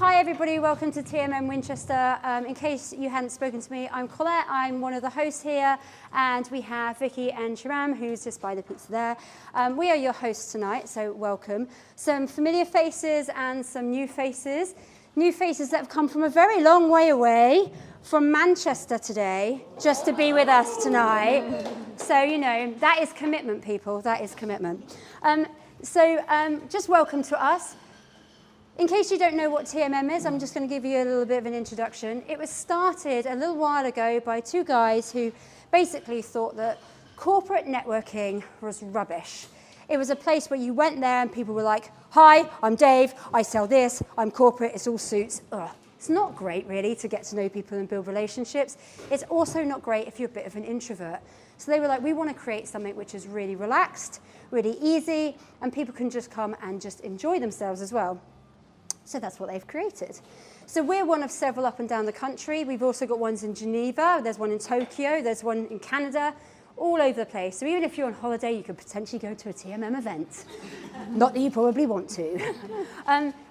Hi everybody, welcome to TMM Winchester. In case you hadn't spoken to me, I'm Colette, I'm one of the hosts here, and we have Vicky and Shiram, who's just by the pizza there. We are your hosts tonight, so welcome. Some familiar faces and some new faces. New faces that have come from a very long way away, from Manchester today, just to be with us tonight. So, you know, that is commitment, people, that is commitment. Just welcome to us. In case you don't know what TMM is, I'm just going to give you a little bit of an introduction. It was started a little while ago by two guys who basically thought that corporate networking was rubbish. It was a place where you went there and people were like, hi, I'm Dave, I sell this, I'm corporate, it's all suits. Ugh. It's not great, really, to get to know people and build relationships. It's also not great if you're a bit of an introvert. So they were like, we want to create something which is really relaxed, really easy, and people can just come and just enjoy themselves as well. So that's what they've created. So we're one of several up and down the country. We've also got ones in Geneva, there's one in Tokyo, there's one in Canada, all over the place. So even if you're on holiday, you could potentially go to a TMM event. Not that you probably want to.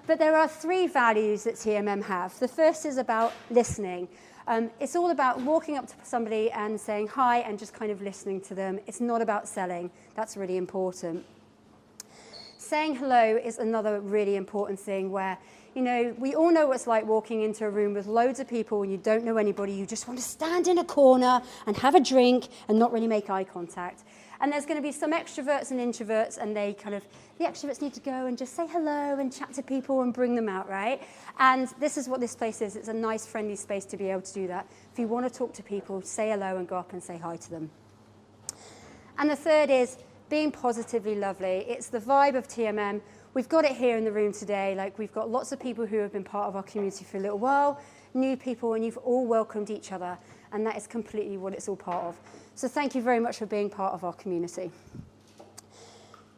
But there are three values that TMM have. The first is about listening. It's all about walking up to somebody and saying hi and just kind of listening to them. It's not about selling. That's really important. Saying hello is another really important thing where, you know, we all know what it's like walking into a room with loads of people and you don't know anybody. You just want to stand in a corner and have a drink and not really make eye contact. And there's going to be some extroverts and introverts, and the extroverts need to go and just say hello and chat to people and bring them out, right? And this is what this place is. It's a nice, friendly space to be able to do that. If you want to talk to people, say hello and go up and say hi to them. And the third is being positively lovely. It's the vibe of TMM. We've got it here in the room today. Like, we've got lots of people who have been part of our community for a little while, new people, and you've all welcomed each other, and that is completely what it's all part of. So thank you very much for being part of our community.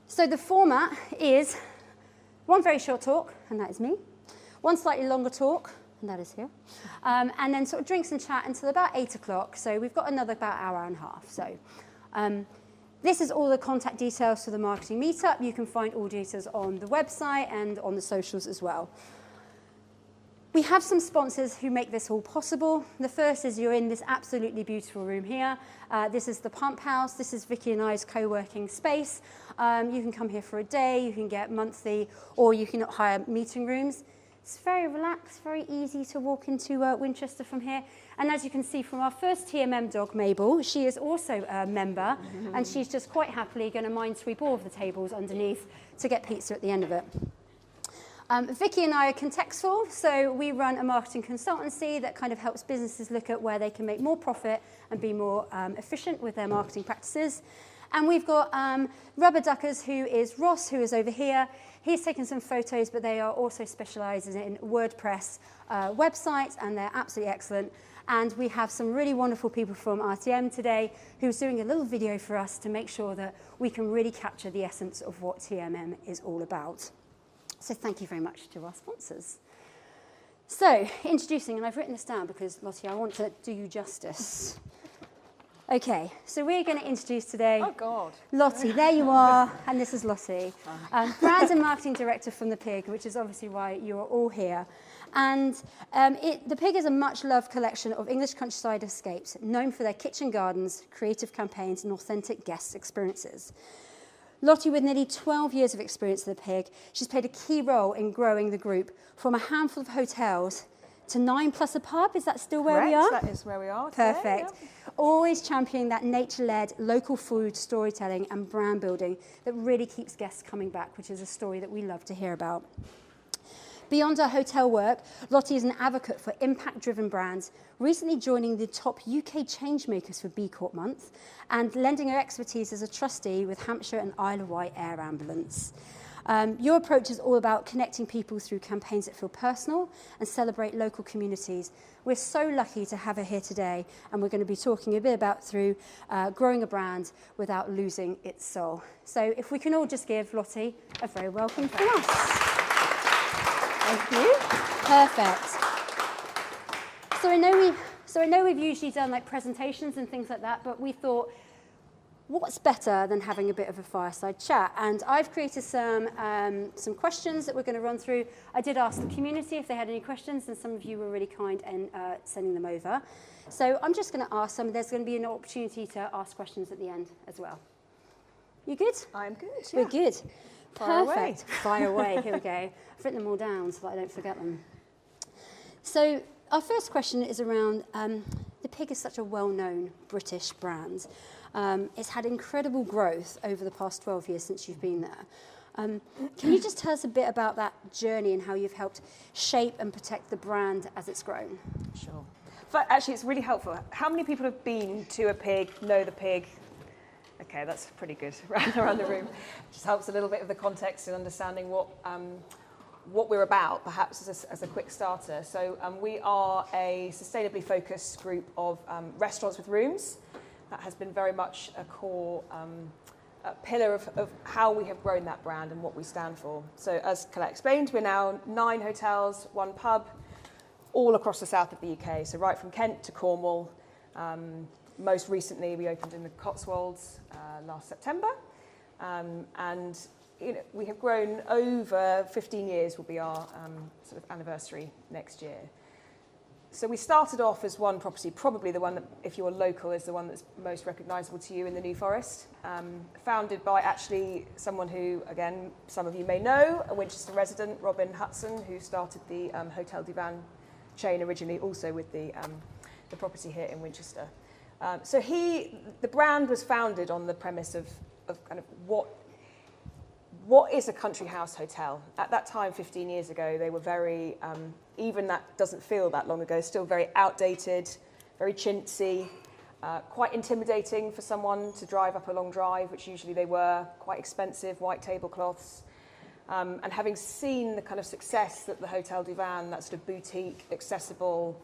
So the format is one very short talk, and that is me, one slightly longer talk, and that is here, and then sort of drinks and chat until about 8 o'clock. So we've got another about hour and a half. So. This is all the contact details for the marketing meetup. You can find all details on the website and on the socials as well. We have some sponsors who make this all possible. The first is you're in this absolutely beautiful room here. This is the Pump House. This is Vicky and I's co-working space. You can come here for a day. You can get monthly, or you can hire meeting rooms. It's very relaxed, very easy to walk into Winchester from here. And as you can see from our first TMM dog, Mabel, she is also a member, and she's just quite happily going to minesweep all of the tables underneath to get pizza at the end of it. Vicky and I are Contextful, so we run a marketing consultancy that kind of helps businesses look at where they can make more profit and be more efficient with their marketing practices. And we've got Rubber Duckers, who is Ross, who is over here. He's taken some photos, but they are also specialised in WordPress websites, and they're absolutely excellent. And we have some really wonderful people from RTM today who's doing a little video for us to make sure that we can really capture the essence of what TMM is all about. So thank you very much to our sponsors. So, introducing, and I've written this down because, Lotti, I want to do you justice. Okay, so we're going to introduce today Lotti. There you are, and this is Lotti, Brand and Marketing Director from The Pig, which is obviously why you are all here. And The Pig is a much-loved collection of English countryside escapes, known for their kitchen gardens, creative campaigns, and authentic guest experiences. Lotti, with nearly 12 years of experience at The Pig, she's played a key role in growing the group from a handful of hotels to 9 plus a pub. Is that still where we are? That is where we are Perfect. Today, yeah. Always championing that nature-led local food storytelling and brand building that really keeps guests coming back, which is a story that we love to hear about. Beyond her hotel work, Lotti is an advocate for impact-driven brands, recently joining the top UK changemakers for B Corp Month and lending her expertise as a trustee with Hampshire and Isle of Wight Air Ambulance. Your approach is all about connecting people through campaigns that feel personal and celebrate local communities. We're so lucky to have her here today, and we're going to be talking a bit about through growing a brand without losing its soul. So if we can all just give Lotti a very welcome from us. Thank you. Perfect. So I know we've usually done like presentations and things like that, but we thought, what's better than having a bit of a fireside chat? And I've created some questions that we're going to run through. I did ask the community if they had any questions, and some of you were really kind in sending them over. So I'm just going to ask some. There's going to be an opportunity to ask questions at the end as well. You good? I'm good, yeah. We're good. Fire Perfect. away. Fire away. Here we go. I've written them all down so that I don't forget them. So our first question is around the Pig is such a well-known British brand. It's had incredible growth over the past 12 years since you've been there. Can you just tell us a bit about that journey and how you've helped shape and protect the brand as it's grown? Sure. But actually, it's really helpful. How many people have been to a Pig, know the Pig? Okay, that's pretty good around the room. Just helps a little bit of the context and understanding what we're about, perhaps as a quick starter. So we are a sustainably focused group of restaurants with rooms. That has been very much a core pillar of how we have grown that brand and what we stand for. So as Colette explained, we're now 9 hotels, 1 pub, all across the south of the UK. So right from Kent to Cornwall. Most recently, we opened in the Cotswolds last September. And we have grown over 15 years will be our sort of anniversary next year. So we started off as one property, probably the one that, if you're local, is the one that's most recognisable to you in the New Forest. Founded by actually someone who, again, some of you may know, a Winchester resident, Robin Hudson, who started the Hotel Divan chain originally, also with the property here in Winchester. So the brand was founded on the premise of kind of what is a country house hotel? At that time, 15 years ago, they were very, even that doesn't feel that long ago, still very outdated, very chintzy, quite intimidating for someone to drive up a long drive, which usually they were, quite expensive, white tablecloths. And having seen the kind of success that the Hotel Divan, that sort of boutique, accessible,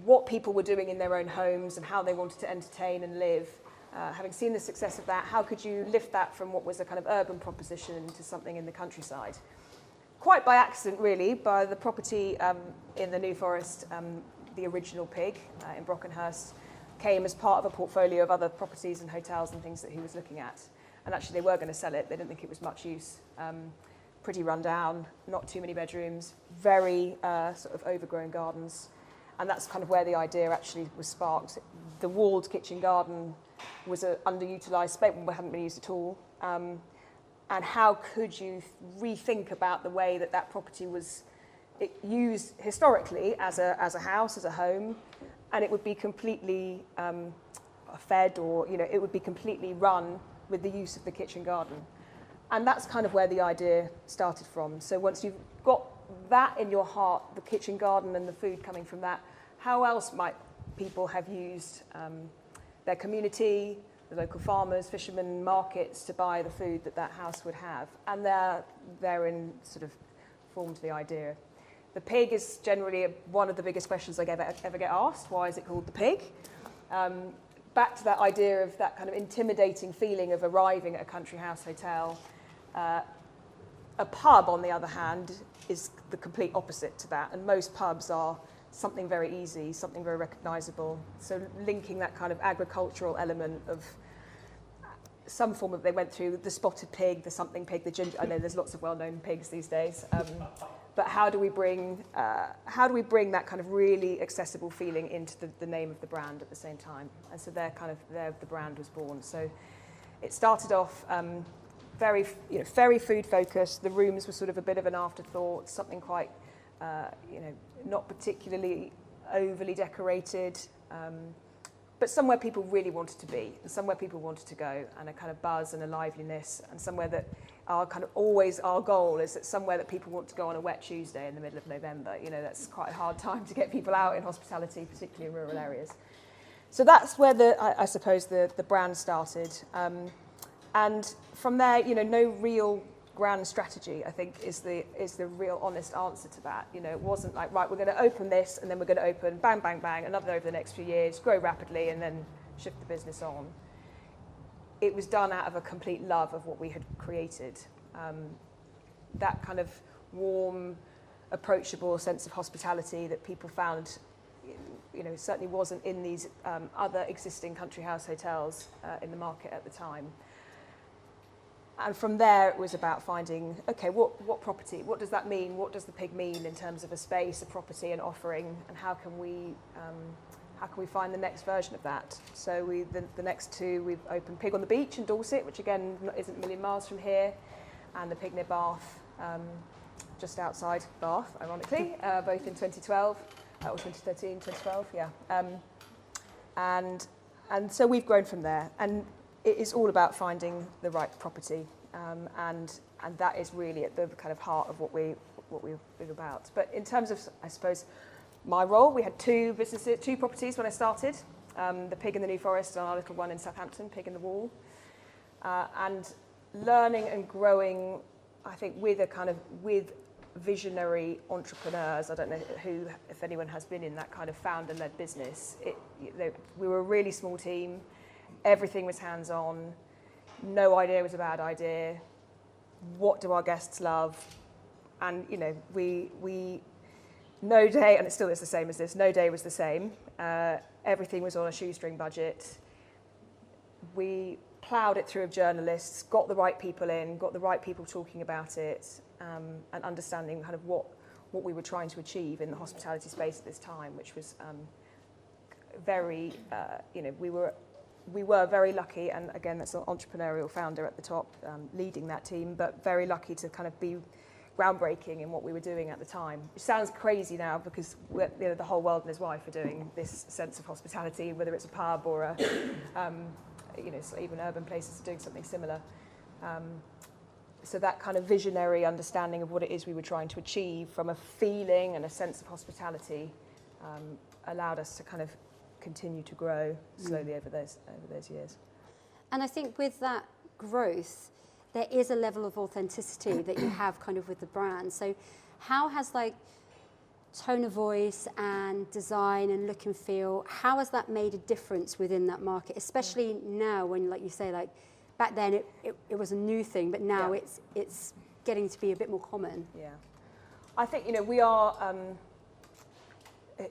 what people were doing in their own homes and how they wanted to entertain and live, having seen the success of that, how could you lift that from what was a kind of urban proposition into something in the countryside? Quite by accident, really, by the property in the New Forest, the original Pig in Brockenhurst, came as part of a portfolio of other properties and hotels and things that he was looking at. And actually, they were going to sell it. They didn't think it was much use. Pretty run down, not too many bedrooms, very sort of overgrown gardens. And that's kind of where the idea actually was sparked. The walled kitchen garden was an underutilised space, well, hadn't been used at all. And how could you rethink about the way that property was used historically as a house, as a home, and it would be completely fed, or it would be completely run with the use of the kitchen garden. And that's kind of where the idea started from. So once you've got that in your heart, the kitchen garden and the food coming from that, how else might people have used their community, the local farmers, fishermen, markets to buy the food that house would have? And therein sort of formed the idea. The Pig is generally one of the biggest questions I ever get asked. Why is it called the Pig? Back to that idea of that kind of intimidating feeling of arriving at a country house hotel. A pub, on the other hand, is the complete opposite to that, and most pubs are something very easy, something very recognisable. So linking that kind of agricultural element of some form of, they went through the spotted pig, the something pig, the ginger. I know there's lots of well-known pigs these days, but how do we bring that kind of really accessible feeling into the name of the brand at the same time? And so there the brand was born. So it started off very food focused. The rooms were sort of a bit of an afterthought, something quite not particularly overly decorated, but somewhere people really wanted to be, and somewhere people wanted to go, and a kind of buzz and a liveliness, and somewhere that our goal is that somewhere that people want to go on a wet Tuesday in the middle of November. That's quite a hard time to get people out in hospitality, particularly in rural areas. So that's where I suppose the brand started. And from there, no real grand strategy, I think, is the real honest answer to that. It wasn't like, right, we're going to open this, and then we're going to open bang, bang, bang, another over the next few years, grow rapidly, and then shift the business on. It was done out of a complete love of what we had created. That kind of warm, approachable sense of hospitality that people found, certainly wasn't in these other existing country house hotels in the market at the time. And from there, it was about finding, okay, what property, what does that mean? What does the pig mean in terms of a space, a property, an offering, and how can we find the next version of that? So the next two, we've opened Pig on the Beach in Dorset, which again isn't a million miles from here, and the Pig near Bath, just outside Bath, ironically, both in 2012, or 2013, 2012, yeah. And so we've grown from there, and it is all about finding the right property, and that is really at the kind of heart of what we've been about. But in terms of, I suppose, my role, we had two properties when I started, the Pig in the New Forest and our little one in Southampton, Pig in the Wall, and learning and growing, I think, with visionary entrepreneurs. I don't know if anyone has been in that kind of founder-led business. We were a really small team. Everything was hands-on. No idea was a bad idea. What do our guests love? And we no day, and it still is the same as this. No day was the same. Everything was on a shoestring budget. We ploughed it through of journalists, got the right people in, got the right people talking about it, and understanding kind of what we were trying to achieve in the hospitality space at this time, which was very, we were very lucky, and again, that's an entrepreneurial founder at the top leading that team, but very lucky to kind of be groundbreaking in what we were doing at the time. It sounds crazy now because the whole world and his wife are doing this sense of hospitality, whether it's a pub or even urban places are doing something similar. So that kind of visionary understanding of what it is we were trying to achieve from a feeling and a sense of hospitality allowed us to kind of continue to grow slowly over those years. And I think with that growth, there is a level of authenticity that you have kind of with the brand. So how has tone of voice and design and look and feel, how has that made a difference within that market, especially now when, like you say, back then it was a new thing, but now it's getting to be a bit more common. Yeah. I think, we are,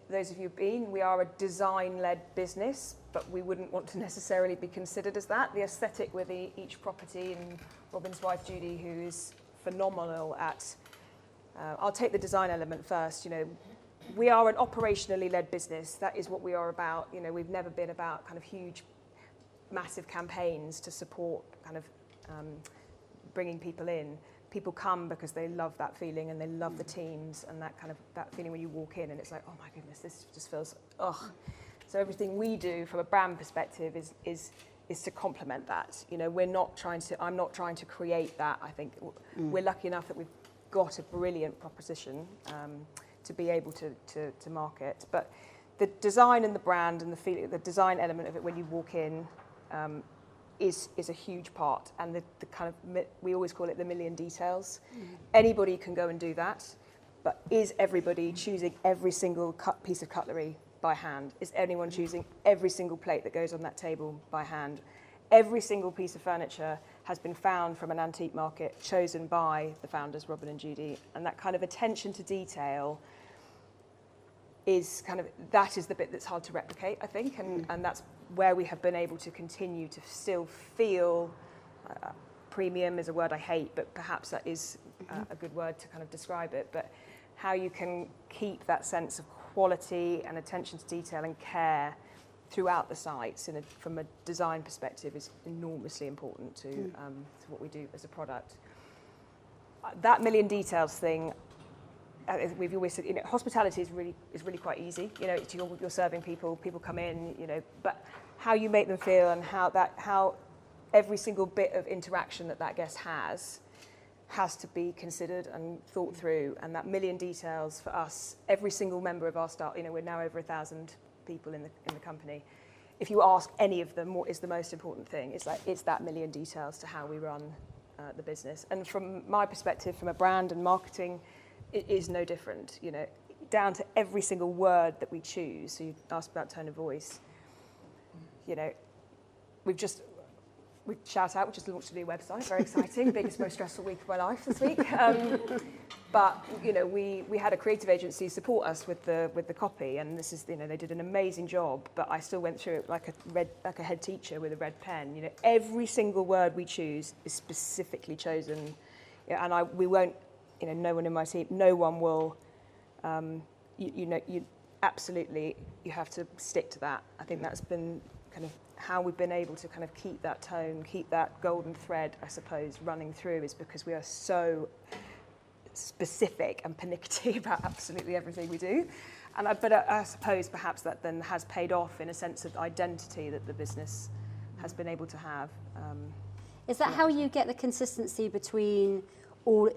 those of you who've been, we are a design-led business, but we wouldn't want to necessarily be considered as that. The aesthetic with each property, and Robin's wife, Judy, who is phenomenal at, I'll take the design element first. We are an operationally led business. That is what we are about. We've never been about kind of huge, massive campaigns to support kind of bringing people in. People come because they love that feeling and they love the teams and that feeling when you walk in and it's like, oh my goodness, this just feels, ugh. So everything we do from a brand perspective is to complement that. I'm not trying to create that. I think we're lucky enough that we've got a brilliant proposition to be able to market. But the design and the brand and the feeling, the design element of it when you walk in is a huge part. And the kind of, we always call it the million details. Anybody can go and do that, but is everybody choosing every single piece of cutlery by hand? Is anyone choosing every single plate that goes on that table by hand? Every single piece of furniture has been found from an antique market, chosen by the founders, Robin and Judy, and that kind of attention to detail is that is the bit that's hard to replicate, I think, and that's where we have been able to continue to still feel, premium is a word I hate, but perhaps that is a good word to kind of describe it, but how you can keep that sense of quality and attention to detail and care throughout the sites from a design perspective is enormously important to what we do as a product. That million details thing, we've always said, hospitality is really quite easy. You're serving people come in, but how you make them feel and how every single bit of interaction that guest has to be considered and thought through. And that million details for us, every single member of our staff, we're now over 1,000 people in the company. If you ask any of them what is the most important thing, it's that million details to how we run the business. And from my perspective, from a brand and marketing, it is no different, down to every single word that we choose. So you asked about tone of voice. We shout out, we just launched a new website, very exciting, biggest, most stressful week of my life this week. But we had a creative agency support us with the copy, and this is they did an amazing job. But I still went through it like a head teacher with a red pen. Every single word we choose is specifically chosen, and we won't. No one in my team, no one will. You absolutely you have to stick to that. I think that's been kind of how we've been able to kind of keep that tone, keep that golden thread, I suppose, running through, is because we are so specific and pernickety about absolutely everything we do. But I suppose perhaps that then has paid off in a sense of identity that the business has been able to have. Is that how you get the consistency between all?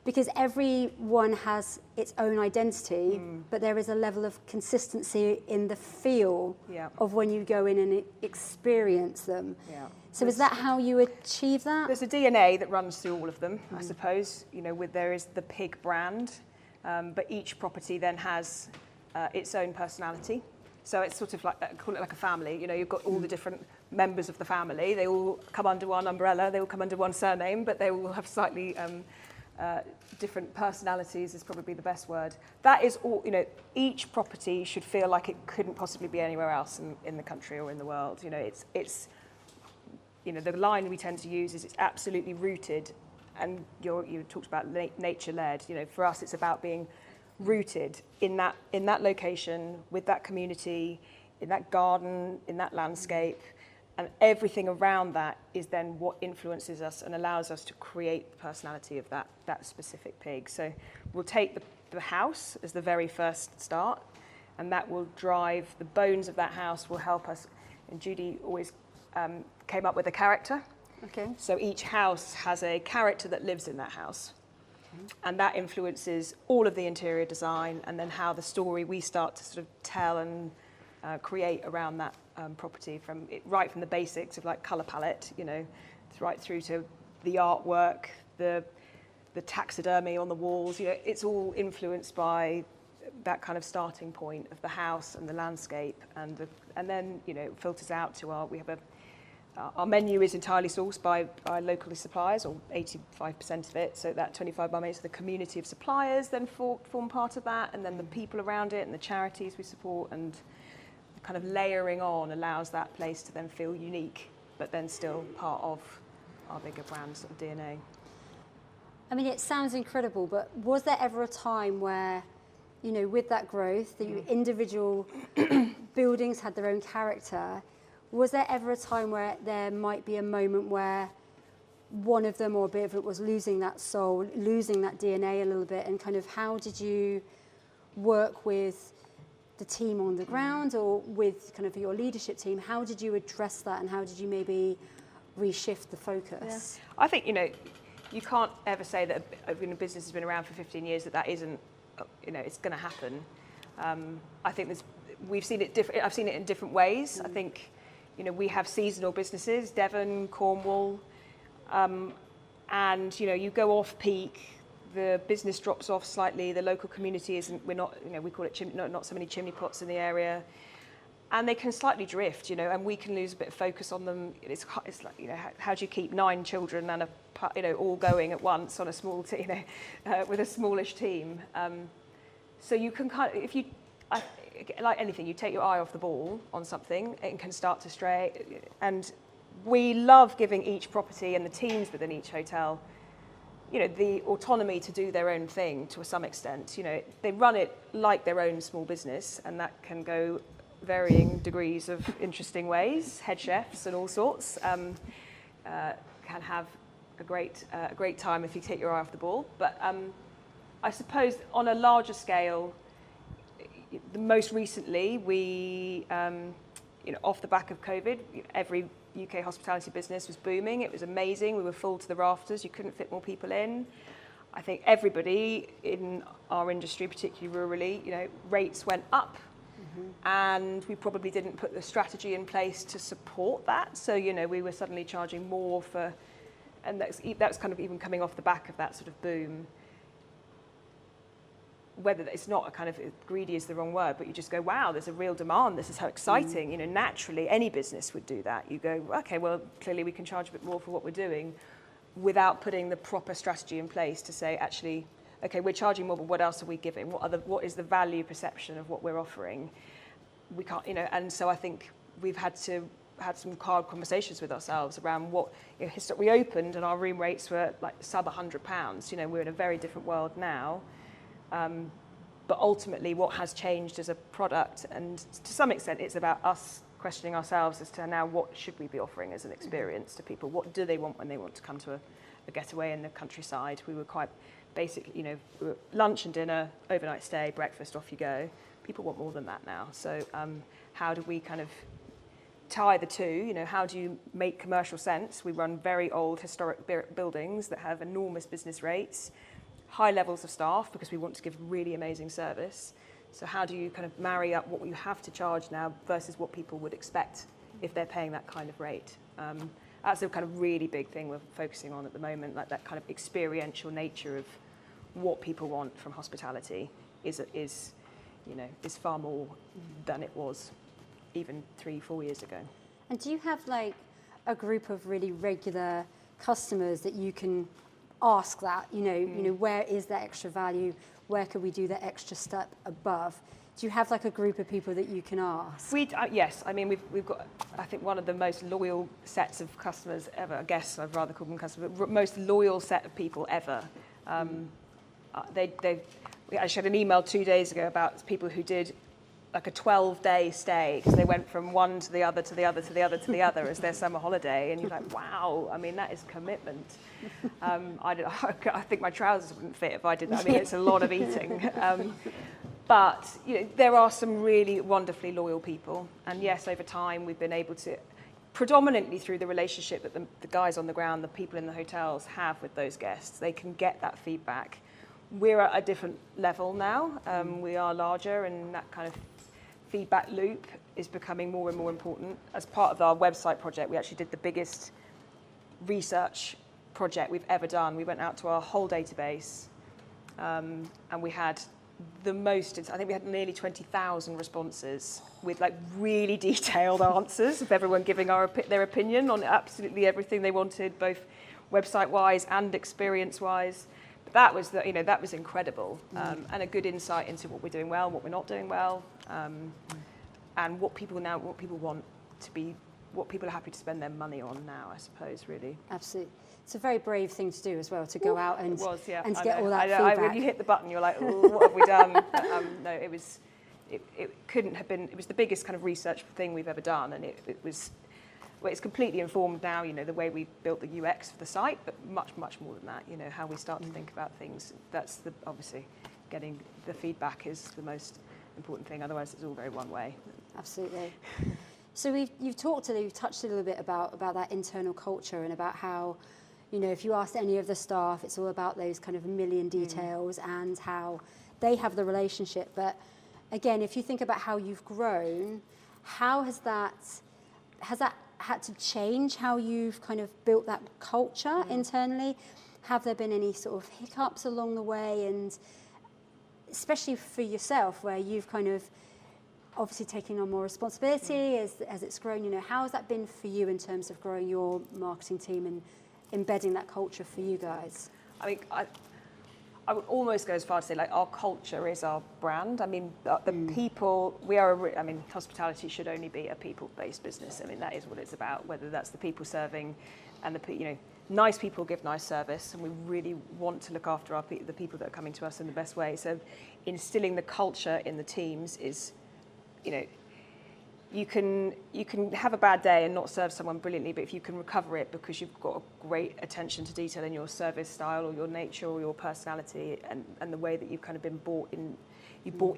Because everyone has its own identity, but there is a level of consistency in the feel of when you go in and experience them. Yeah. So is that how you achieve that? There's a DNA that runs through all of them, I suppose. There is the pig brand, but each property then has its own personality. So it's sort of like, call it like a family. You've got all the different members of the family. They all come under one umbrella. They all come under one surname, but they all have slightly different personalities is probably the best word. That is all, each property should feel like it couldn't possibly be anywhere else in the country or in the world. It's the line we tend to use is it's absolutely rooted, and you talked about nature-led. For us, it's about being rooted in that location, with that community, in that garden, in that landscape, and everything around that is then what influences us and allows us to create the personality of that specific pig. So we'll take the house as the very first start, and that will drive the bones of that house, will help us. And Judy always came up with a character. Okay. So each house has a character that lives in that house. And that influences all of the interior design, and then how the story we start to sort of tell and create around that property, right from the basics of like colour palette, right through to the artwork, the taxidermy on the walls. It's all influenced by that kind of starting point of the house and the landscape, and then it filters out to our menu is entirely sourced by local suppliers, or 85% of it. So that 25 by May, so the community of suppliers then form part of that, and then the people around it and the charities we support, and kind of layering on allows that place to then feel unique, but then still part of our bigger brand sort of DNA. I mean, it sounds incredible, but was there ever a time where, with that growth, the individual buildings had their own character? Was there ever a time where there might be a moment where one of them or a bit of it was losing that soul, losing that DNA a little bit, and kind of how did you work with the team on the ground or with kind of your leadership team? How did you address that, and how did you maybe reshift the focus? Yeah. I think, you can't ever say that a business has been around for 15 years that isn't, it's going to happen. I think we've seen it different. I've seen it in different ways. I think, we have seasonal businesses, Devon, Cornwall, and you go off peak, the business drops off slightly, the local community isn't. We're not. We call it not so many chimney pots in the area, and they can slightly drift. And we can lose a bit of focus on them. It's like how do you keep 9 children and all going at once on a small with a smallish team? So you can kind of, like anything, you take your eye off the ball on something, it can start to stray. And we love giving each property and the teams within each hotel, the autonomy to do their own thing to some extent. They run it like their own small business, and that can go varying degrees of interesting ways. Head chefs and all sorts can have a great time if you take your eye off the ball. But I suppose on a larger scale, most recently we, off the back of COVID, every UK hospitality business was booming. It was amazing. We were full to the rafters. You couldn't fit more people in. I think everybody in our industry, particularly rurally, rates went up. And we probably didn't put the strategy in place to support that. So, we were suddenly charging more for, and that's kind of even coming off the back of that sort of boom. Whether it's not a kind of, greedy is the wrong word, but you just go, wow, there's a real demand. This is how exciting. Naturally, any business would do that. You go, okay, well, clearly we can charge a bit more for what we're doing, without putting the proper strategy in place to say, actually, okay, we're charging more, but what else are we giving? What is the value perception of what we're offering? We can't, and so I think we've had some hard conversations with ourselves around what, we opened and our room rates were like sub £100. We're in a very different world now. But ultimately what has changed as a product, and to some extent it's about us questioning ourselves as to now what should we be offering as an experience to people? What do they want when they want to come to a getaway in the countryside? We were quite basic, we were lunch and dinner, overnight stay, breakfast, off you go. People want more than that now. So how do we kind of tie the two? How do you make commercial sense? We run very old historic buildings that have enormous business rates, high levels of staff because we want to give really amazing service. So how do you kind of marry up what you have to charge now versus what people would expect if they're paying that kind of rate? That's a kind of really big thing we're focusing on at the moment, like that kind of experiential nature of what people want from hospitality is far more than it was even 3-4 years ago. And do you have like a group of really regular customers that you can ask that, where is that extra value? Where could we do that extra step above? Do you have like a group of people that you can ask? Yes. I mean, we've got, I think, one of the most loyal sets of customers ever. I guess I'd rather call them customers, but most loyal set of people ever. We actually had an email 2 days ago about people who did like a 12-day stay because they went from one to the other to the other to the other to the other as their summer holiday, and you're like, wow, I mean, that is commitment. I think my trousers wouldn't fit if I did that. I mean, it's a lot of eating. But there are some really wonderfully loyal people, and yes, over time we've been able to, predominantly through the relationship that the guys on the ground, the people in the hotels have with those guests, they can get that feedback. We're at a different level now. We are larger, and that kind of feedback loop is becoming more and more important. As part of our website project, we actually did the biggest research project we've ever done. We went out to our whole database, and we had the most, I think we had nearly 20,000 responses with like really detailed answers of everyone giving their opinion on absolutely everything they wanted, both website-wise and experience-wise. But that was incredible, and a good insight into what we're doing well, what we're not doing well, and what people want to be, what people are happy to spend their money on now, I suppose, really. Absolutely. It's a very brave thing to do as well, to go out and to get all that feedback. When you hit the button, you're like, oh, what have we done? No, it couldn't have been. It was the biggest kind of research thing we've ever done, and it's completely informed now. The way we built the UX for the site, but much more than that. How we start to think about things. That's obviously getting the feedback is the most important thing. Otherwise, it's all very one way. Absolutely. So you've touched a little bit about that internal culture and about how, if you asked any of the staff, it's all about those kind of million details and how they have the relationship. But again, if you think about how you've grown, how has that had to change how you've kind of built that culture internally? Have there been any sort of hiccups along the way? And especially for yourself, where you've kind of obviously taking on more responsibility as it's grown, how has that been for you in terms of growing your marketing team and embedding that culture for you guys? I mean, I would almost go as far to say, like, our culture is our brand. I mean, the people, hospitality should only be a people-based business. I mean, that is what it's about, whether that's the people serving and nice people give nice service, and we really want to look after the people that are coming to us in the best way. So instilling the culture in the teams is, you can have a bad day and not serve someone brilliantly, but if you can recover it because you've got a great attention to detail in your service style or your nature or your personality and the way that you've kind of been bought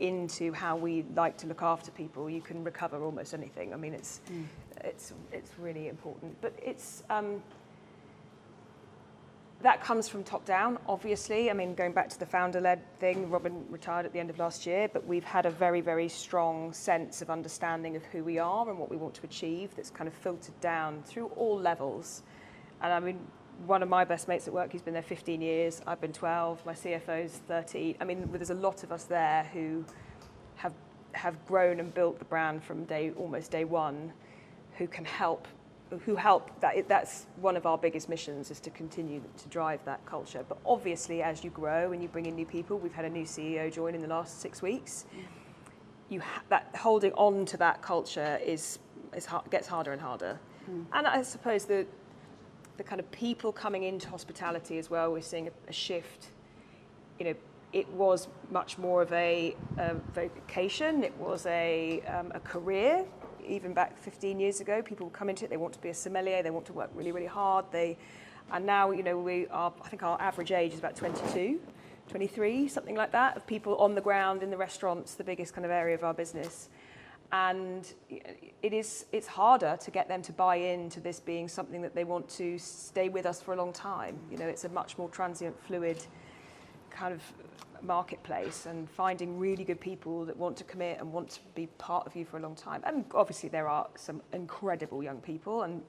into how we like to look after people, you can recover almost anything. I mean, it's really important, but it's that comes from top down, obviously. I mean, going back to the founder-led thing, Robin retired at the end of last year, but we've had a very, very strong sense of understanding of who we are and what we want to achieve that's kind of filtered down through all levels. And I mean, one of my best mates at work, he's been there 15 years, I've been 12, my CFO's 13. I mean, there's a lot of us there who have grown and built the brand from almost day one, who can help who help. That's one of our biggest missions, is to continue to drive that culture. But obviously, as you grow and you bring in new people, we've had a new CEO join in the last 6 weeks. That holding on to that culture gets harder and harder. And I suppose the kind of people coming into hospitality as well, we're seeing a shift. You know, it was much more of a vocation. It was a career. Even back 15 years ago, people would come into it. They want to be a sommelier. They want to work really, really hard. And now, you know, I think our average age is about 22, 23, something like that, of people on the ground in the restaurants, the biggest kind of area of our business. And it's harder to get them to buy into this being something that they want to stay with us for a long time. You know, it's a much more transient, fluid kind of marketplace, and finding really good people that want to commit and want to be part of you for a long time. And obviously there are some incredible young people, and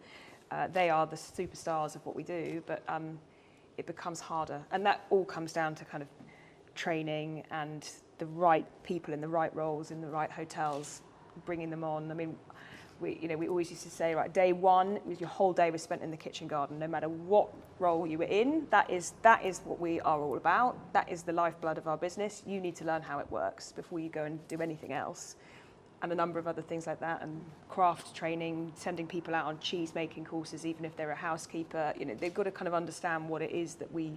they are the superstars of what we do, but it becomes harder. And that all comes down to kind of training and the right people in the right roles in the right hotels, bringing them on. I mean, we always used to say, right, day one, your whole day was spent in the kitchen garden, no matter what role you were in. That is what we are all about. That is the lifeblood of our business. You need to learn how it works before you go and do anything else. And a number of other things like that, and craft training, sending people out on cheese making courses, even if they're a housekeeper. You know, they've got to kind of understand what it is that we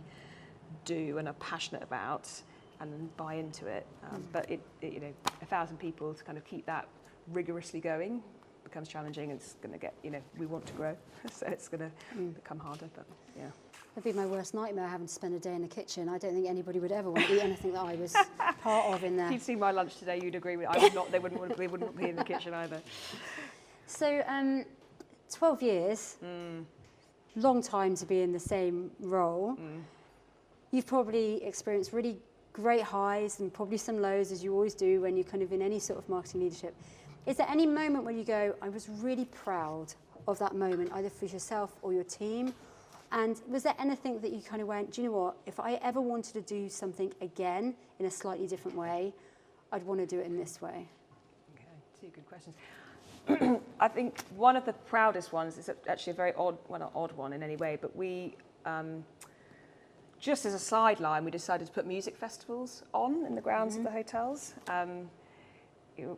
do and are passionate about, and buy into it. But you know, 1,000 people to kind of keep that rigorously going becomes challenging. It's going to get, you know, we want to grow, so it's going to become harder. But yeah, it'd be my worst nightmare, having to spend a day in the kitchen. I don't think anybody would ever want to eat anything that I was part of in there. If you'd seen my lunch today, you'd agree with. I would not. They wouldn't be in the kitchen either. So, 12 years, long time to be in the same role. You've probably experienced really great highs and probably some lows, as you always do when you're kind of in any sort of marketing leadership. Is there any moment where you go, I was really proud of that moment, either for yourself or your team? And was there anything that you kind of went, do you know what, if I ever wanted to do something again in a slightly different way, I'd want to do it in this way? Okay, two good questions. I think one of the proudest ones is actually a very odd, well, not odd one in any way, but we, just as a sideline, we decided to put music festivals on in the grounds of the hotels.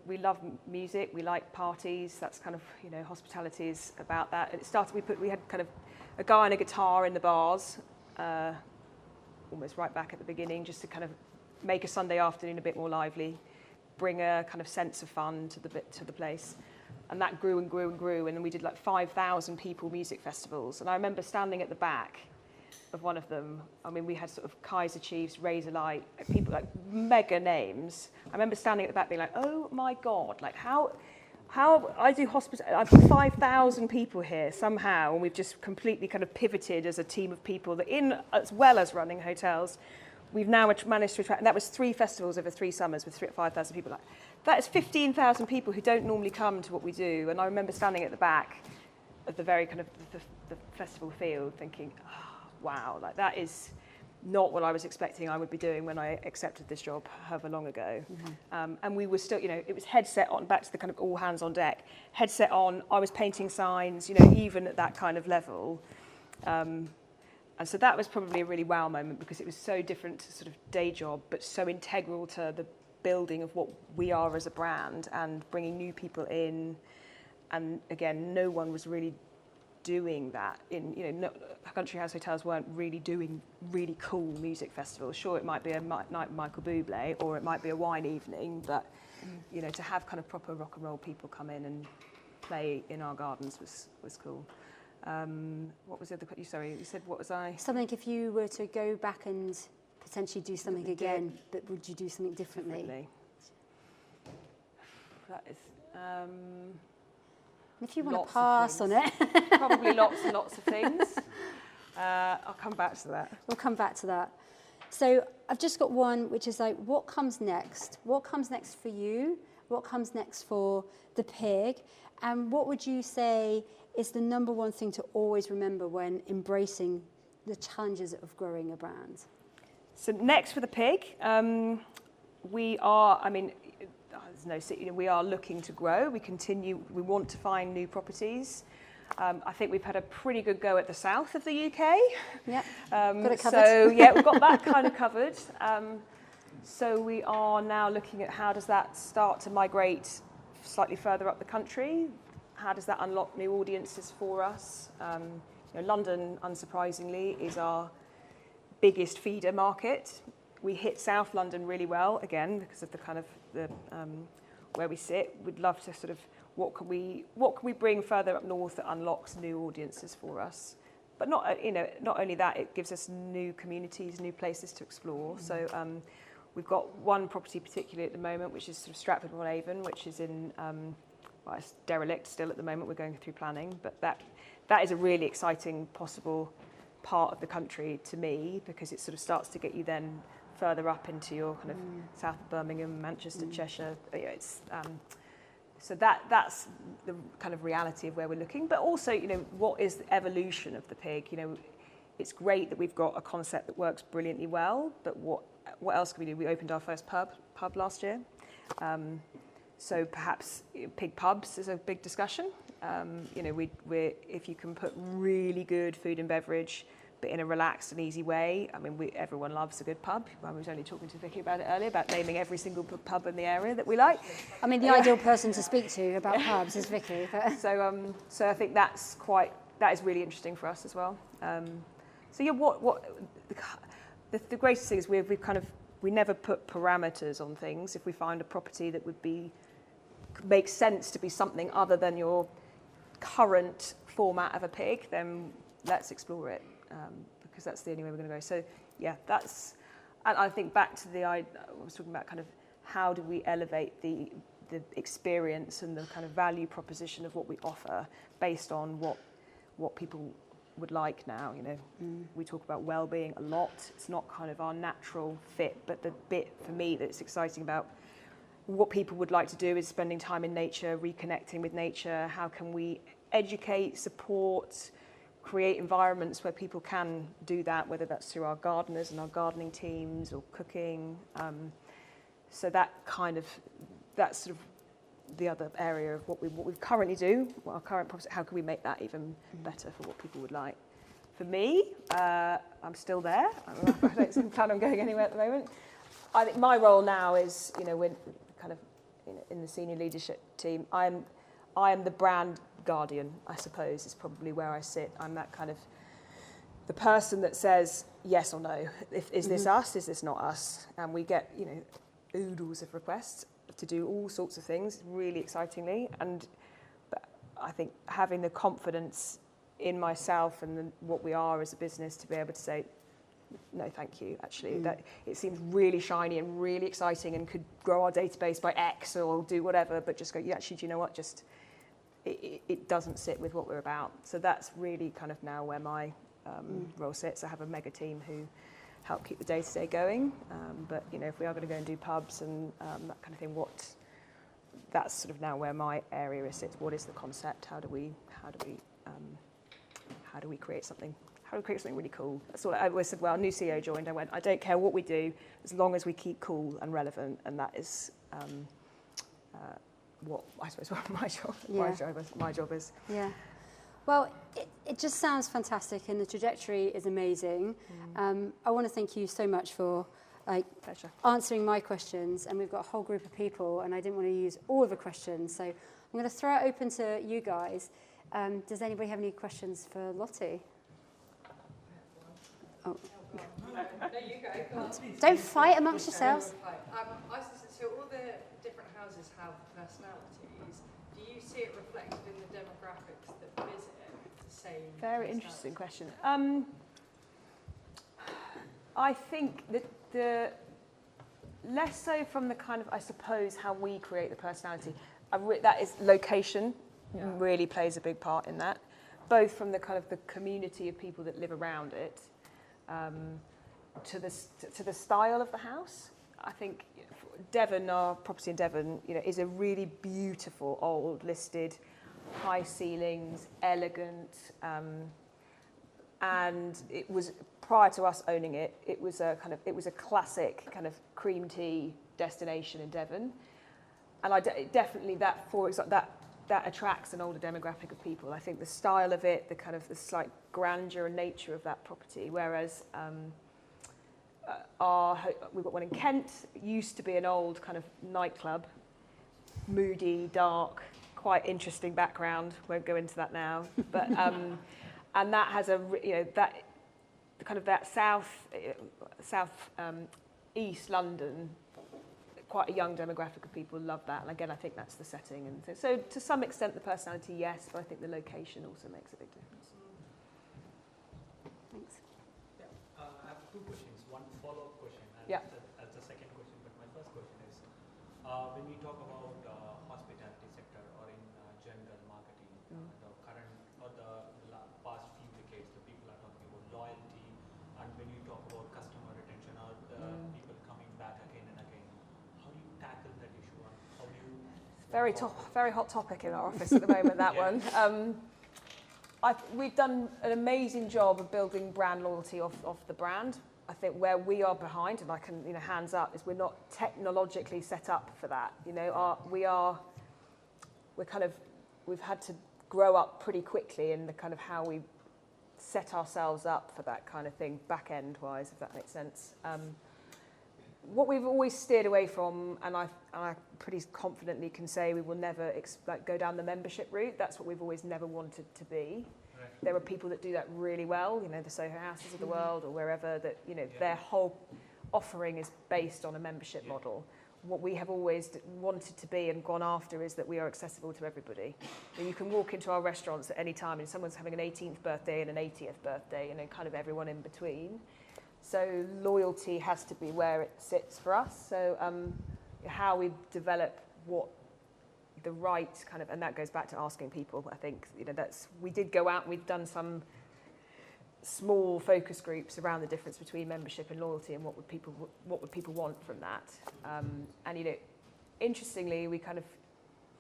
We love music, we like parties, that's kind of, you know, hospitality is about that. And it started, we had kind of a guy on a guitar in the bars, almost right back at the beginning, just to kind of make a Sunday afternoon a bit more lively, bring a kind of sense of fun to the place. And that grew and grew and grew, and then we did like 5,000 people music festivals. And I remember standing at the back of one of them. I mean, we had sort of Kaiser Chiefs, Razorlight, people like mega names. I remember standing at the back being like, oh my God, like how I do hospitality, I've got 5,000 people here somehow, and we've just completely kind of pivoted as a team of people that as well as running hotels, we've now managed to attract, and that was 3 festivals over 3 summers with 5,000 people. Like, that is 15,000 people who don't normally come to what we do. And I remember standing at the back of the very kind of the festival field thinking, wow, like that is not what I was expecting I would be doing when I accepted this job however long ago. And we were still, you know, it was headset on, back to the kind of all hands on deck, headset on, I was painting signs, you know, even at that kind of level. And so that was probably a really wow moment, because it was so different to sort of day job, but so integral to the building of what we are as a brand and bringing new people in. And again, no one was really doing that in, you know, country house hotels weren't really doing really cool music festivals. Sure, it might be a night Michael Bublé, or it might be a wine evening, but you know, to have kind of proper rock and roll people come in and play in our gardens was cool. What was the other? Sorry, you said what was I? Something, if you were to go back and potentially do something again, but would you do something differently? That is. If you want to pass on it. Probably lots and lots of things. I'll come back to that. We'll come back to that. So I've just got one, which is like, what comes next? What comes next for you? What comes next for the pig? And what would you say is the number one thing to always remember when embracing the challenges of growing a brand? So next for the pig, we are, I mean, there's no secret, we are looking to grow. We want to find new properties. I think we've had a pretty good go at the south of the UK. Yep, got it covered. So yeah, we've got that kind of covered. So we are now looking at how does that start to migrate slightly further up the country? How does that unlock new audiences for us? London, unsurprisingly, is our biggest feeder market. We hit South London really well, again, because of the kind of where we sit. We'd love to sort of, what can we bring further up north that unlocks new audiences for us? But not only that, it gives us new communities, new places to explore. So we've got one property particularly at the moment, which is sort of Stratford-on-Avon, which is in, it's derelict still at the moment. We're going through planning, but that is a really exciting possible part of the country to me, because it sort of starts to get you then further up into your kind of south of Birmingham, Manchester, Cheshire. So that's the kind of reality of where we're looking. But also, what is the evolution of the pig? It's great that we've got a concept that works brilliantly well, but what else can we do? We opened our first pub last year. So perhaps pig pubs is a big discussion. If you can put really good food and beverage, but in a relaxed and easy way. I mean, everyone loves a good pub. I was only talking to Vicky about it earlier, about naming every single pub in the area that we like. I mean, the ideal person to speak to about pubs is Vicky. But. So I think that is really interesting for us as well. The greatest thing is we never put parameters on things. If we find a property that would make sense to be something other than your current format of a pig, then let's explore it. Because that's the only way we're going to go. So yeah, and I think back to I was talking about kind of how do we elevate the experience and the kind of value proposition of what we offer based on what people would like now. We talk about well-being a lot. It's not kind of our natural fit, but the bit for me that's exciting about what people would like to do is spending time in nature, reconnecting with nature. How can we educate, support, create environments where people can do that, whether that's through our gardeners and our gardening teams or cooking. So that's sort of the other area of what we currently do, our current property. How can we make that even better for what people would like? For me, I'm still there. I don't plan on going anywhere at the moment. I think my role now is, we're kind of in the senior leadership team. I am the brand guardian, I suppose, is probably where I sit. I'm that kind of the person that says yes or no. Is this us? Is this not us? And we get oodles of requests to do all sorts of things, really excitingly. But I think having the confidence in myself and what we are as a business to be able to say no, thank you. Actually, that it seems really shiny and really exciting and could grow our database by X or do whatever. But just go, yeah, actually, do you know what? Just it doesn't sit with what we're about. So that's really kind of now where my role sits. I have a mega team who help keep the day-to-day going. But if we are going to go and do pubs and that kind of thing, that's sort of now where my area sits. What is the concept? How do we create something? How do we create something really cool? That's what I always said. Well, a new CEO joined. I went, I don't care what we do, as long as we keep cool and relevant. And that is what I suppose what my job is. Yeah. Well, it just sounds fantastic, and the trajectory is amazing. I want to thank you so much for Pleasure. Answering my questions, and we've got a whole group of people, and I didn't want to use all of the questions, so I'm going to throw it open to you guys. Does anybody have any questions for Lotti? Oh. No, you go. Don't fight amongst yourselves. So all the different houses have personalities. Do you see it reflected in the demographics that visit the same? Very interesting question. I think that the less so from the kind of, I suppose, how we create the personality. That is location really plays a big part in that, both from the kind of the community of people that live around it, to the style of the house. I think Devon, our property in Devon, is a really beautiful old listed, high ceilings, elegant, and it was prior to us owning it. It was a classic kind of cream tea destination in Devon, and definitely that, for example, that that attracts an older demographic of people. I think the style of it, the kind of the slight grandeur and nature of that property, whereas we've got one in Kent. It used to be an old kind of nightclub, moody, dark, quite interesting background. Won't go into that now, but and that has that kind of that east London. Quite a young demographic of people love that, and again, I think that's the setting. And so to some extent, the personality, yes, but I think the location also makes a big difference. Thanks. Yeah, I have two questions. One follow-up question, and Yeah. that's the second question. But my first question is, when we talk about hospitality sector or in general marketing, the current or the past few decades, the people are talking about loyalty, and when you talk about customer retention or the people coming back again and again, how do you tackle that issue? And how do you Very hot topic in our office at the moment, that one. We've done an amazing job of building brand loyalty of the brand. I think where we are behind, and I can, hands up, is we're not technologically set up for that. We've had to grow up pretty quickly in the kind of how we set ourselves up for that kind of thing, back end wise, if that makes sense. What we've always steered away from, and I pretty confidently can say we will never go down the membership route. That's what we've always never wanted to be. Right. There are people that do that really well, the Soho Houses of the world or wherever, that their whole offering is based on a membership model. What we have always wanted to be and gone after is that we are accessible to everybody. You can walk into our restaurants at any time and someone's having an 18th birthday and an 80th birthday, kind of everyone in between. So loyalty has to be where it sits for us. So how we develop what the right kind of, and that goes back to asking people. I think we did go out and we've done some small focus groups around the difference between membership and loyalty and what would people want from that. And interestingly, we kind of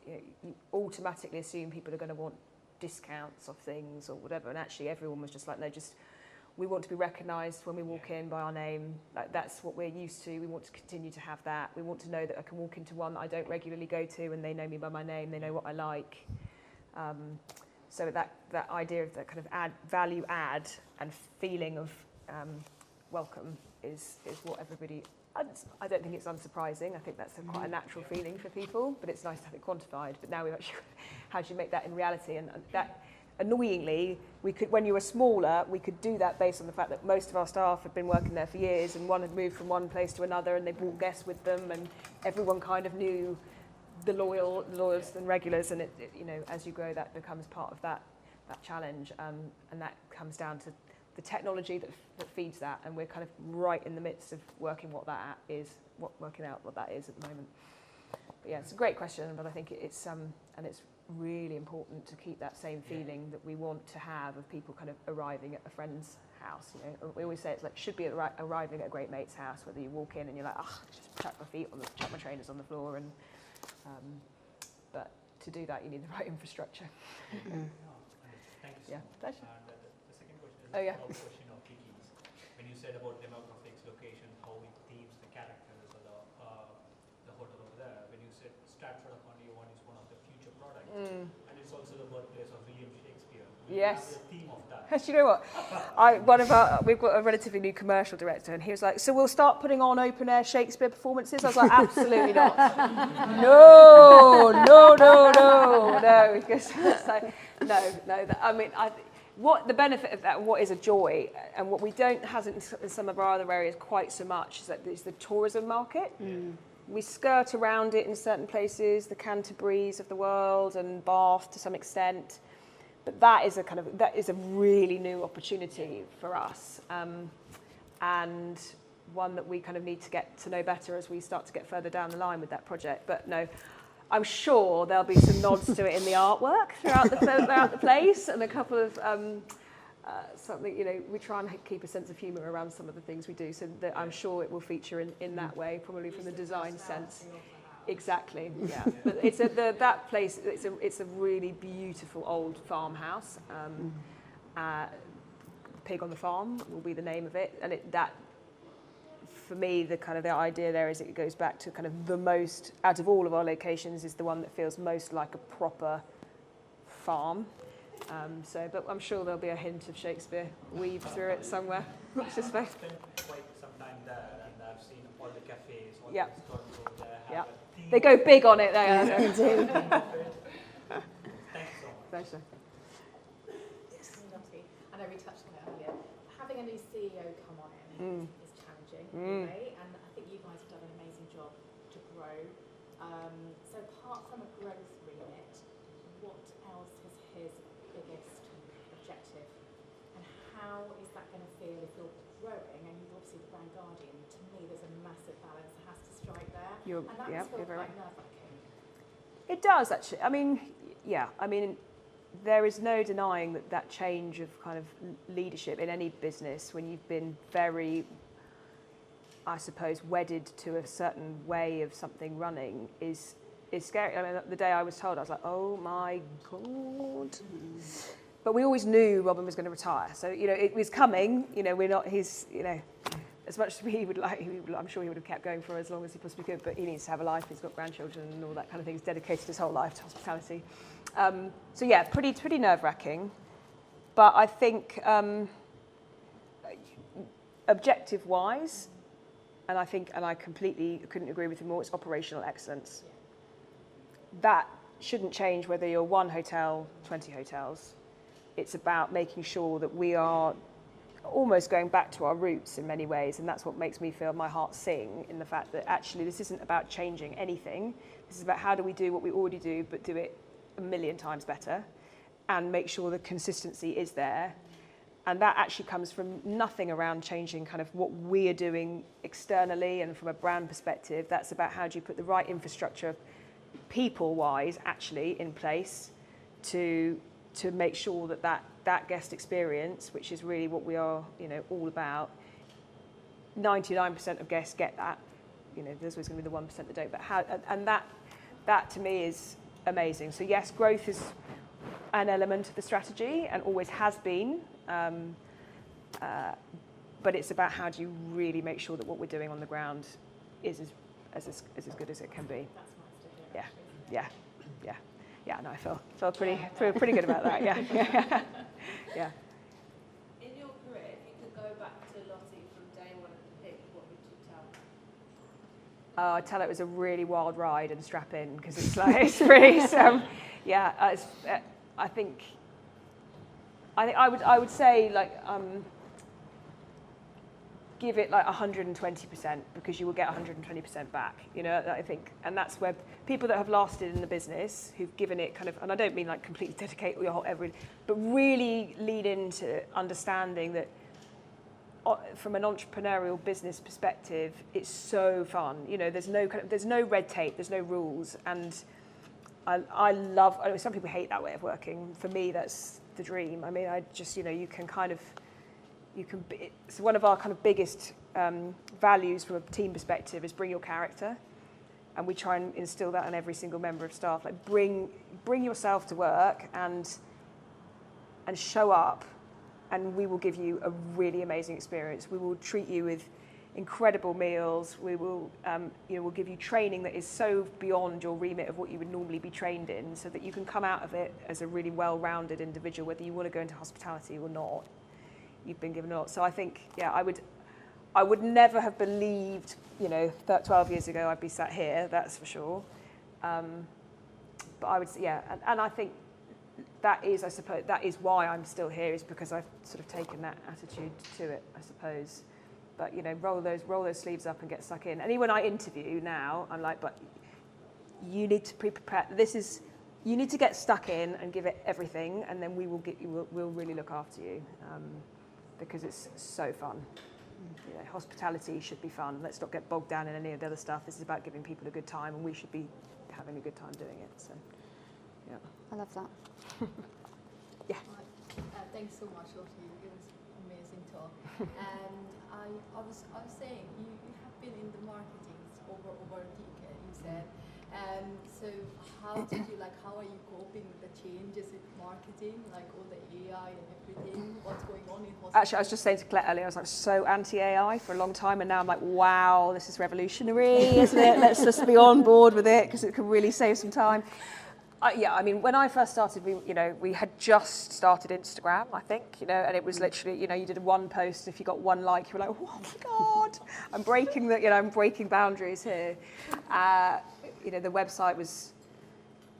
you automatically assume people are going to want discounts of things or whatever, and actually everyone was just like, no, just. We want to be recognised when we walk in by our name. That's what we're used to. We want to continue to have that. We want to know that I can walk into one that I don't regularly go to and they know me by my name. They know what I like. So that idea of that kind of value add and feeling of welcome is what everybody... I don't think it's unsurprising. I think that's quite a natural feeling for people, but it's nice to have it quantified. But now we've actually... How do you make that in reality? And that... Annoyingly, when you were smaller, we could do that based on the fact that most of our staff had been working there for years, and one had moved from one place to another, and they brought guests with them, and everyone kind of knew the loyals and regulars, and as you grow, that becomes part of that challenge, and that comes down to the technology that feeds that, and we're kind of right in the midst of working out what that is at the moment. But yeah, it's a great question, but I think it's and it's really important to keep that same feeling that we want to have of people kind of arriving at a friend's house. We always say it's like should be arriving at a great mate's house, whether you walk in and you're like, just chuck my trainers on the floor, and but to do that you need the right infrastructure. Thank you so much. Pleasure. And the second question is a question of Kiki's. When you said about demographics, location, how it themes the characters or the hotel over there, when you said Stratford-upon-Avon is one of the future products, and it's also the birthplace of William Shakespeare. Yes. The theme of that. Do you know what? We've got a relatively new commercial director, and he was like, "So we'll start putting on open air Shakespeare performances." I was like, "Absolutely not! No." Because it's like, no. What the benefit of that, and what is a joy, and what we don't have in some of our other areas quite so much, is that it's the tourism market. We skirt around it in certain places, the Canterburys of the world and Bath to some extent. But that is a really new opportunity for us, and one that we kind of need to get to know better as we start to get further down the line with that project. But no, I'm sure there'll be some nods to it in the artwork throughout the place, and a couple of something. We try and keep a sense of humour around some of the things we do, so that I'm sure it will feature in that way, probably from the design sense. Exactly, yeah. But it's that place. It's a really beautiful old farmhouse. Pig on the Farm will be the name of it, and that for me the idea there is it goes back to kind of the most out of all of our locations is the one that feels most like a proper farm. But I'm sure there'll be a hint of Shakespeare weaved through it somewhere. I suspect. I've spent quite some time there, and I've seen all the cafes, all Yep. the restaurants over there. Yep. Have a theme They go of big on it. They Thank you so much. Pleasure. Lotti, I know we touched on it earlier. Having a new CEO come on in is challenging, anyway, and I think you guys have done an amazing job to grow. So apart from a growth remit, what else is his biggest objective? And how is that going to feel if you're growing and you're obviously the brand guardian? To me, there's a massive balance that has to strike there. And that must feel quite nerve-wracking. It does, actually. I mean, there is no denying that change of kind of leadership in any business, when you've been very, I suppose, wedded to a certain way of something running, is scary. I mean, the day I was told, I was like, oh my God. But we always knew Robin was going to retire. So, it was coming. We're not his, as much as we would like, I'm sure he would have kept going for as long as he possibly could, but he needs to have a life. He's got grandchildren and all that kind of thing. He's dedicated his whole life to hospitality. So yeah, pretty nerve-wracking. But I think objective-wise, and I completely couldn't agree with you more, it's operational excellence. That shouldn't change whether you're 1 hotel, 20 hotels. It's about making sure that we are almost going back to our roots in many ways, and that's what makes me feel my heart sing, in the fact that actually this isn't about changing anything. This is about how do we do what we already do, but do it a million times better, and make sure the consistency is there. And that actually comes from nothing around changing kind of what we are doing externally and from a brand perspective. That's about how do you put the right infrastructure, people-wise, actually in place to make sure that guest experience, which is really what we are, all about. 99% of guests get that. There's always going to be the 1% that don't. But that to me is amazing. So yes, growth is an element of the strategy and always has been. But it's about how do you really make sure that what we're doing on the ground is as good as it can be. That's nice to hear. Yeah. No, I feel pretty good about that. Yeah. In your career, if you could go back to Lotti from day one at the pig, what would you tell? I'd tell it was a really wild ride and strap in, because it's like it's really I would say give it 120%, because you will get 120% back. I think, and that's where people that have lasted in the business, who've given it kind of, and I don't mean completely dedicate your whole but really lead into understanding that from an entrepreneurial business perspective, it's so fun. There's no red tape, there's no rules, and I love. I know some people hate that way of working. For me, that's the dream. I mean, I just you can kind of. It's one of our kind of biggest values from a team perspective is bring your character, and we try and instill that in every single member of staff. Bring yourself to work and show up, and we will give you a really amazing experience. We will treat you with incredible meals. We will we'll give you training that is so beyond your remit of what you would normally be trained in, so that you can come out of it as a really well-rounded individual, whether you want to go into hospitality or not. You've been given a lot. So I think, I would never have believed, 12 years ago I'd be sat here, that's for sure. But I would, and I think that is, I suppose, that is why I'm still here, is because I've sort of taken that attitude to it, I suppose. But, roll those sleeves up and get stuck in. And even when I interview now, I'm like, but you need to prepare. You need to get stuck in and give it everything, and then we'll really look after you. Because it's so fun. Hospitality should be fun. Let's not get bogged down in any of the other stuff. This is about giving people a good time, and we should be having a good time doing it. So, yeah. I love that. Yeah. Thanks so much, Lotti. It was an amazing talk. And I was saying, you have been in the marketing over a decade, you said. So how are you coping with the changes in marketing, all the AI and everything, what's going on in hospitality? Actually, I was just saying to Colette earlier, I was so anti-AI for a long time, and now I'm like, wow, this is revolutionary, isn't it? Let's just be on board with it, because it can really save some time. Yeah, I mean, when I first started, we had just started Instagram, I think, and it was literally, you did one post, if you got one like, you were like, oh my God, I'm breaking boundaries here. The website was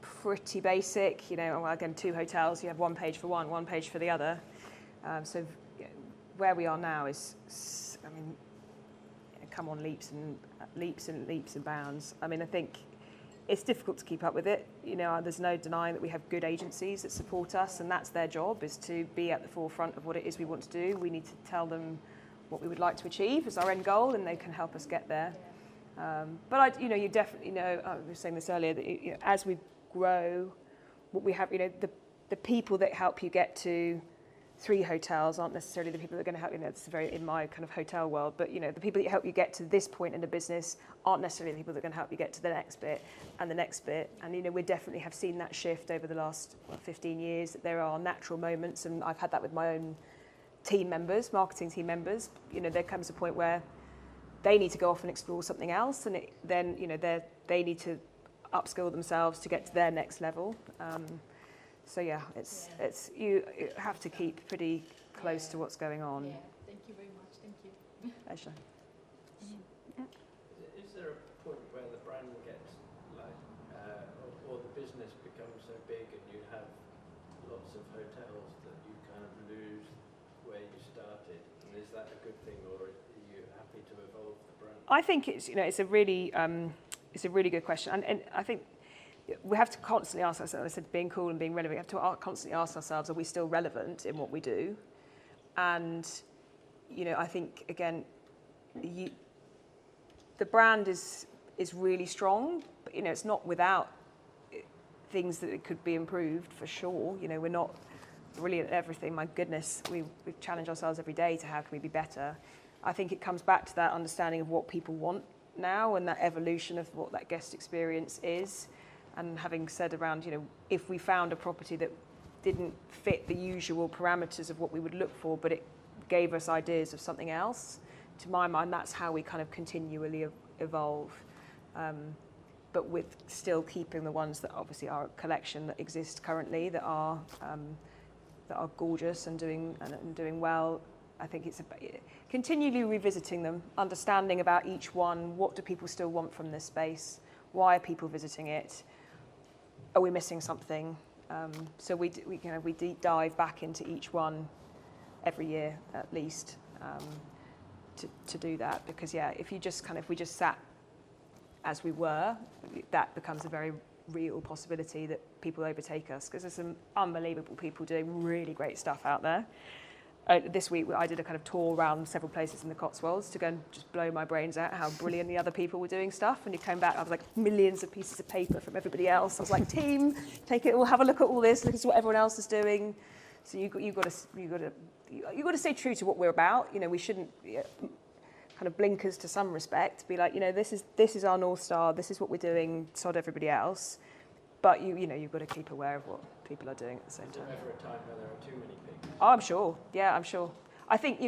pretty basic, again, 2 hotels, you have one page for one page for the other. So where we are now is, come on, leaps and bounds. I mean, I think it's difficult to keep up with it. There's no denying that we have good agencies that support us, and that's their job, is to be at the forefront of what it is we want to do. We need to tell them what we would like to achieve as our end goal, and they can help us get there. But you definitely know, I was saying this earlier, that as we grow, what we have, the people that help you get to 3 hotels aren't necessarily the people that are going to help you. It's very in my kind of hotel world, but the people that help you get to this point in the business aren't necessarily the people that are going to help you get to the next bit and the next bit. And we definitely have seen that shift over the last 15 years. That there are natural moments, and I've had that with my own team members, marketing team members. There comes a point where they need to go off and explore something else, and then they need to upskill themselves to get to their next level. So yeah, it's you have to keep pretty close to what's going on. Yeah, thank you very much. Thank you. Pleasure. Is there a point where the brand gets or the business becomes so big and you have lots of hotels that you kind of lose where you started? And is that a good thing, or are you happy to evolve the brand? I think it's a really good question, and I think we have to constantly ask ourselves, I said being cool and being relevant, we have to constantly ask ourselves, are we still relevant in what we do? And, I think, again, the brand is really strong, but, it's not without things that it could be improved, for sure. We're not brilliant at everything. My goodness, we challenge ourselves every day to how can we be better. I think it comes back to that understanding of what people want now and that evolution of what that guest experience is. And having said around, if we found a property that didn't fit the usual parameters of what we would look for, but it gave us ideas of something else, to my mind, that's how we kind of continually evolve. But with still keeping the ones that obviously are a collection that exist currently, that are gorgeous and doing well. I think it's continually revisiting them, understanding about each one. What do people still want from this space? Why are people visiting it? Are we missing something? So we deep dive back into each one every year at least to do that, because if we just sat as we were, that becomes a very real possibility that people overtake us, because there's some unbelievable people doing really great stuff out there. This week I did a kind of tour around several places in the Cotswolds to go and just blow my brains out how brilliant the other people were doing stuff. And you came back, I was like millions of pieces of paper from everybody else. I was like, team, take it, we'll have a look at all this, look at what everyone else is doing. So you've got to stay true to what we're about. We shouldn't kind of blinkers to some respect, be like, this is our North Star, this is what we're doing, sod everybody else. But you've got to keep aware of what people are doing at the same time. Is there ever a time where there are too many pigs? Oh, I'm sure. Yeah, I'm sure. I think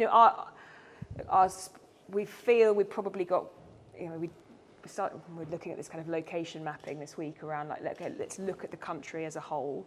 we feel we've probably got. We're looking at this kind of location mapping this week around let's look at the country as a whole.